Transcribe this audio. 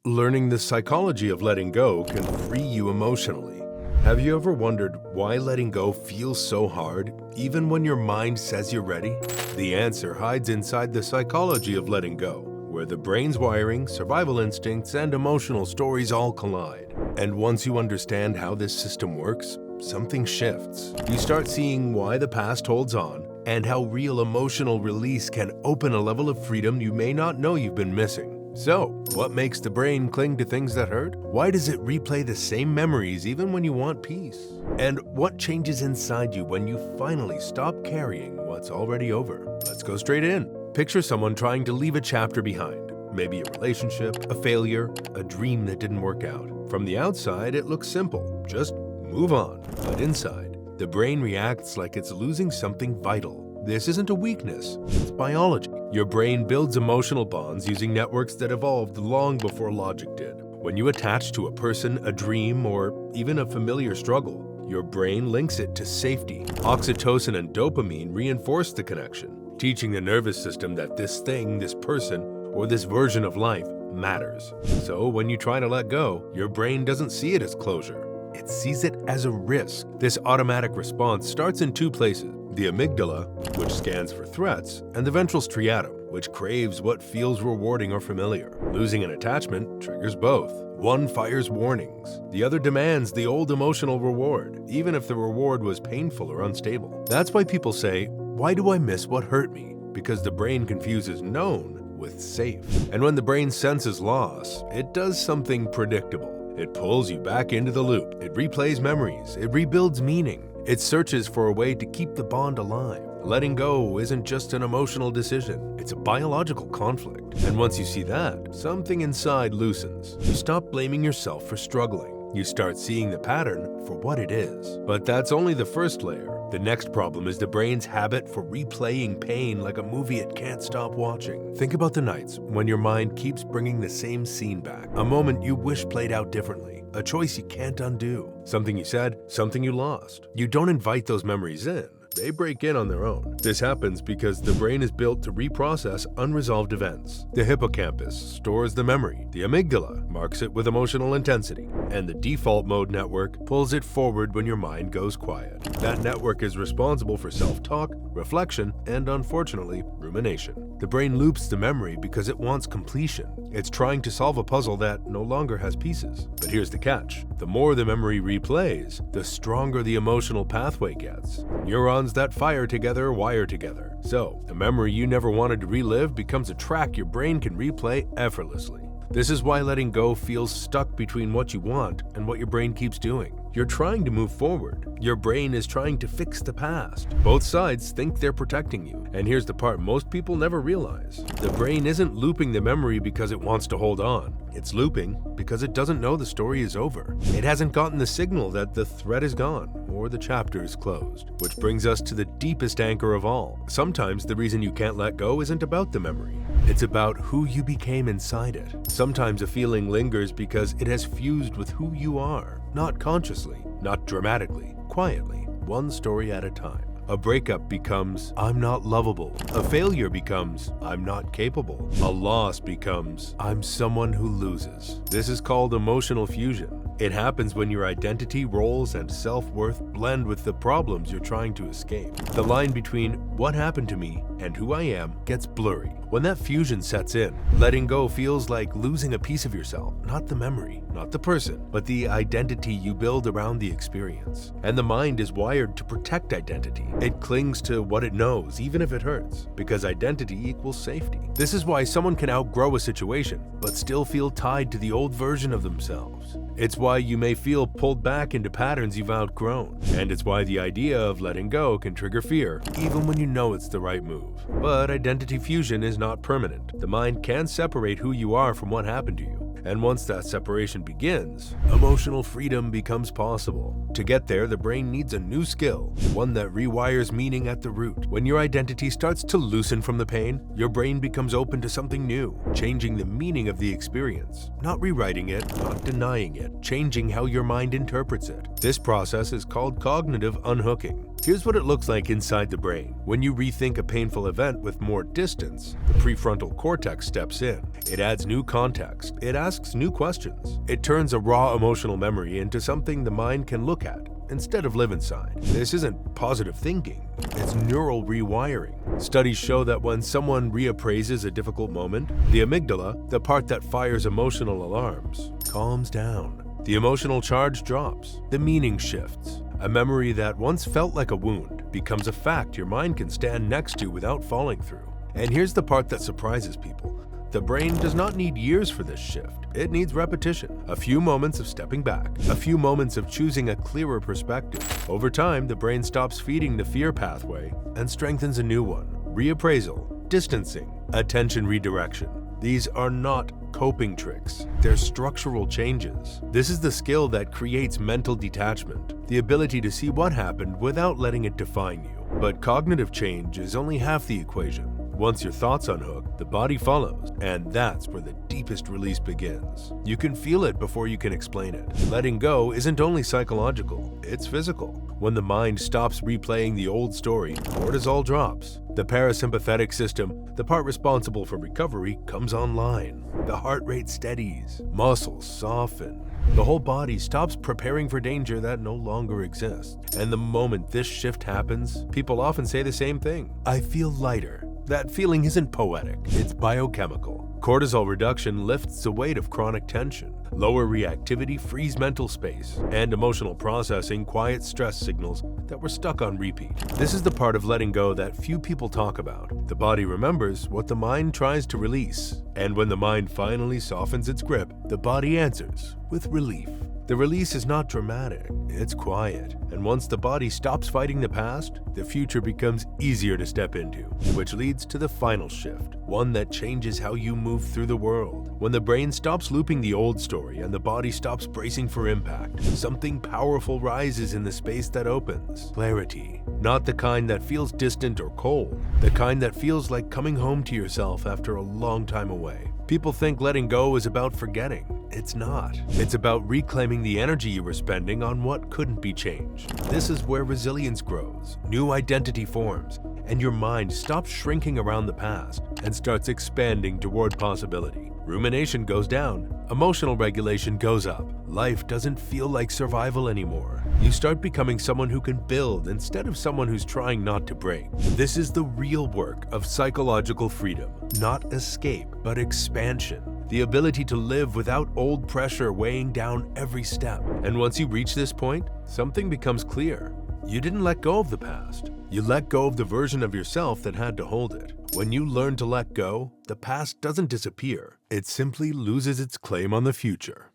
Learning the psychology of letting go can free you emotionally. Have you ever wondered why letting go feels so hard, even when your mind says you're ready? The answer hides inside the psychology of letting go, where the brain's wiring, survival instincts, and emotional stories all collide. And once you understand how this system works, something shifts. You start seeing why the past holds on, and how real emotional release can open a level of freedom you may not know you've been missing. So, what makes the brain cling to things that hurt? Why does it replay the same memories even when you want peace? And what changes inside you when you finally stop carrying what's already over? Let's go straight in. Picture someone trying to leave a chapter behind. Maybe a relationship, a failure, a dream that didn't work out. From the outside, it looks simple. Just move on. But inside, the brain reacts like it's losing something vital. This isn't a weakness, it's biology. Your brain builds emotional bonds using networks that evolved long before logic did. When you attach to a person, a dream, or even a familiar struggle, your brain links it to safety. Oxytocin and dopamine reinforce the connection, teaching the nervous system that this thing, this person, or this version of life matters. So when you try to let go, your brain doesn't see it as closure. It sees it as a risk. This automatic response starts in two places: the amygdala, which scans for threats, and the ventral striatum, which craves what feels rewarding or familiar. Losing an attachment triggers both. One fires warnings. The other demands the old emotional reward, even if the reward was painful or unstable. That's why people say, "Why do I miss what hurt me?" Because the brain confuses known with safe. And when the brain senses loss, it does something predictable. It pulls you back into the loop. It replays memories. It rebuilds meaning. It searches for a way to keep the bond alive. Letting go isn't just an emotional decision. It's a biological conflict. And once you see that, something inside loosens. You stop blaming yourself for struggling. You start seeing the pattern for what it is. But that's only the first layer. The next problem is the brain's habit for replaying pain like a movie it can't stop watching. Think about the nights when your mind keeps bringing the same scene back. A moment you wish played out differently. A choice you can't undo. Something you said, something you lost. You don't invite those memories in. They break in on their own. This happens because the brain is built to reprocess unresolved events. The hippocampus stores the memory. The amygdala marks it with emotional intensity. And the default mode network pulls it forward when your mind goes quiet. That network is responsible for self-talk, reflection, and unfortunately, rumination. The brain loops the memory because it wants completion. It's trying to solve a puzzle that no longer has pieces. But here's the catch. The more the memory replays, the stronger the emotional pathway gets. Neurons that fire together wire together. So, a memory you never wanted to relive becomes a track your brain can replay effortlessly. This is why letting go feels stuck between what you want and what your brain keeps doing. You're trying to move forward. Your brain is trying to fix the past. Both sides think they're protecting you. And here's the part most people never realize. The brain isn't looping the memory because it wants to hold on. It's looping because it doesn't know the story is over. It hasn't gotten the signal that the thread is gone or the chapter is closed. Which brings us to the deepest anchor of all. Sometimes the reason you can't let go isn't about the memory. It's about who you became inside it. Sometimes a feeling lingers because it has fused with who you are. Not consciously, not dramatically, quietly, one story at a time. A breakup becomes, "I'm not lovable." A failure becomes, "I'm not capable." A loss becomes, "I'm someone who loses." This is called emotional fusion. It happens when your identity, roles, and self-worth blend with the problems you're trying to escape. The line between what happened to me and who I am gets blurry. When that fusion sets in, letting go feels like losing a piece of yourself, not the memory, not the person, but the identity you build around the experience. And the mind is wired to protect identity. It clings to what it knows, even if it hurts, because identity equals safety. This is why someone can outgrow a situation, but still feel tied to the old version of themselves. It's why you may feel pulled back into patterns you've outgrown. And it's why the idea of letting go can trigger fear, even when you know it's the right move. But identity fusion is not permanent. The mind can separate who you are from what happened to you. And once that separation begins, emotional freedom becomes possible. To get there, the brain needs a new skill, one that rewires meaning at the root. When your identity starts to loosen from the pain, your brain becomes open to something new, changing the meaning of the experience. Not rewriting it, not denying it, changing how your mind interprets it. This process is called cognitive unhooking. Here's what it looks like inside the brain. When you rethink a painful event with more distance, the prefrontal cortex steps in. It adds new context. It asks new questions. It turns a raw emotional memory into something the mind can look at instead of live inside. This isn't positive thinking, it's neural rewiring. Studies show that when someone reappraises a difficult moment, the amygdala, the part that fires emotional alarms, calms down. The emotional charge drops. The meaning shifts. A memory that once felt like a wound becomes a fact your mind can stand next to without falling through. And here's the part that surprises people. The brain does not need years for this shift. It needs repetition, a few moments of stepping back, a few moments of choosing a clearer perspective. Over time, the brain stops feeding the fear pathway and strengthens a new one. Reappraisal, distancing, attention redirection. These are not coping tricks. They're structural changes. This is the skill that creates mental detachment, the ability to see what happened without letting it define you. But cognitive change is only half the equation. Once your thoughts unhook, the body follows, and that's where the deepest release begins. You can feel it before you can explain it. Letting go isn't only psychological, it's physical. When the mind stops replaying the old story, cortisol drops. The parasympathetic system, the part responsible for recovery, comes online. The heart rate steadies, muscles soften. The whole body stops preparing for danger that no longer exists. And the moment this shift happens, people often say the same thing. I feel lighter. That feeling isn't poetic, it's biochemical. Cortisol reduction lifts the weight of chronic tension. Lower reactivity frees mental space, and emotional processing quiets stress signals that were stuck on repeat. This is the part of letting go that few people talk about. The body remembers what the mind tries to release, and when the mind finally softens its grip, the body answers with relief. The release is not dramatic, it's quiet, and once the body stops fighting the past, the future becomes easier to step into, which leads to the final shift, one that changes how you move through the world. When the brain stops looping the old story and the body stops bracing for impact, something powerful rises in the space that opens. Clarity. Not the kind that feels distant or cold, the kind that feels like coming home to yourself after a long time away. People think letting go is about forgetting. It's not. It's about reclaiming the energy you were spending on what couldn't be changed. This is where resilience grows, new identity forms, and your mind stops shrinking around the past and starts expanding toward possibility. Rumination goes down, emotional regulation goes up. Life doesn't feel like survival anymore. You start becoming someone who can build instead of someone who's trying not to break. This is the real work of psychological freedom, not escape, but expansion. The ability to live without old pressure weighing down every step. And once you reach this point, something becomes clear. You didn't let go of the past. You let go of the version of yourself that had to hold it. When you learn to let go, the past doesn't disappear. It simply loses its claim on the future.